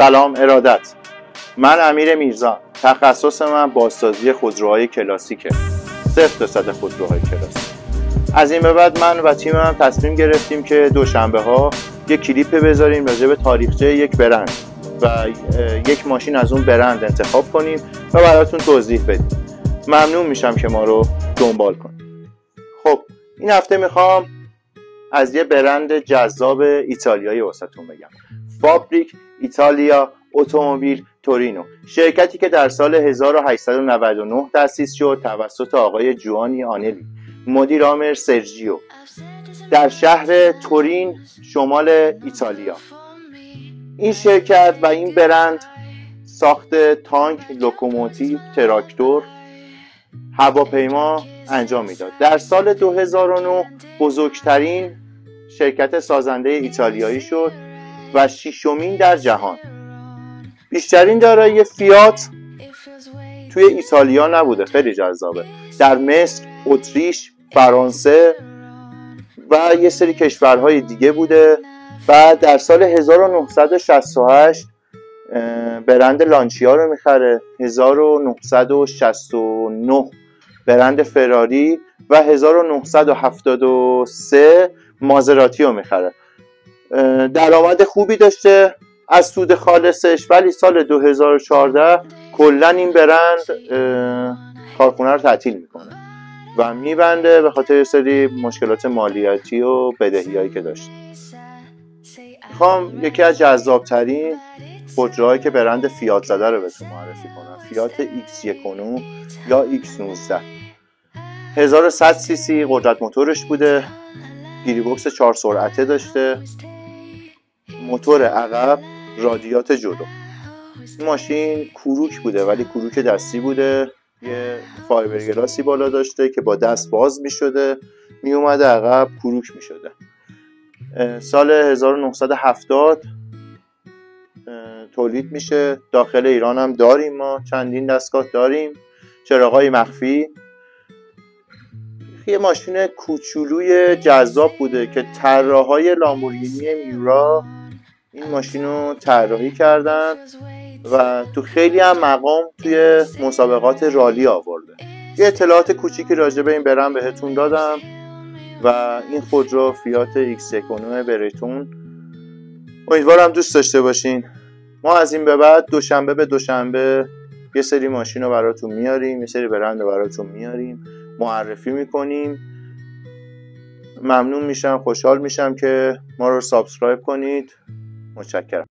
سلام ارادت. من امیر میرزا. تخصص من بازسازی خودروهای کلاسیکه. 0% خودروهای کلاسیک. از این به بعد من و تیمم تصمیم گرفتیم که دوشنبه ها یک کلیپ بذاریم راجع به تاریخچه یک برند و یک ماشین از اون برند انتخاب کنیم و براتون توضیح بدیم. ممنون میشم که ما رو دنبال کنید. خب این هفته میخوام از یه برند جذاب ایتالیایی واسهتون بگم. فابریک ایتالیا اتومبیل تورینو، شرکتی که در سال 1899 تأسیس شد توسط آقای جوانی آنلی، مدیر عامل سرجیو، در شهر تورین شمال ایتالیا. این شرکت و این برند ساخت تانک، لوکوموتیو، تراکتور، هواپیما انجام میداد. در سال 2009 بزرگترین شرکت سازنده ایتالیایی شد و 6مین در جهان. بیشترین دارایی فیات توی ایتالیا نبوده، خیلی جذابه. در مصر، اتریش، فرانسه و یه سری کشورهای دیگه بوده. و در سال 1968 برند لانچیا رو میخره، 1969 برند فراری و 1973 مازراتی رو میخره. درآمد خوبی داشته از سود خالصش، ولی سال 2014 کلا این برند کارخونه رو تعطیل میکنه و میبنده به خاطر سری مشکلات مالیاتی و بدهیایی که داشته. میخوام یکی از جذابترین خودروهایی که برند فیات زده رو بهتون معرفی کنم. فیات X19 یا X19 1100 سی سی قدرت موتورش بوده، گیریبکس 4 سرعته داشته، موتور عقب، رادیات جلو. این ماشین کوروک بوده ولی کوروک دستی بوده، یه فایبر گلاسی بالا داشته که با دست باز می شده، می اومده عقب کوروک می شده. سال 1970 تولید میشه. داخل ایران هم داریم، ما چندین دستگاه داریم. چراغای مخفی. یه ماشین کوچولوی جذاب بوده که طراحای لامبورگینی میورا این ماشین رو طراحی کردن و تو خیلی هم مقام توی مسابقات رالی آورده. یه اطلاعات کوچیکی راجع به این برند بهتون دادم و این خودرو فیات X19 برتون. امیدوارم دوست داشته باشین. ما از این به بعد دوشنبه به دوشنبه یه سری ماشین رو براتون میاریم، یه سری برند رو براتون میاریم، معرفی میکنیم. ممنون میشم، خوشحال میشم که ما رو سابسکرایب کنید. متشکرم.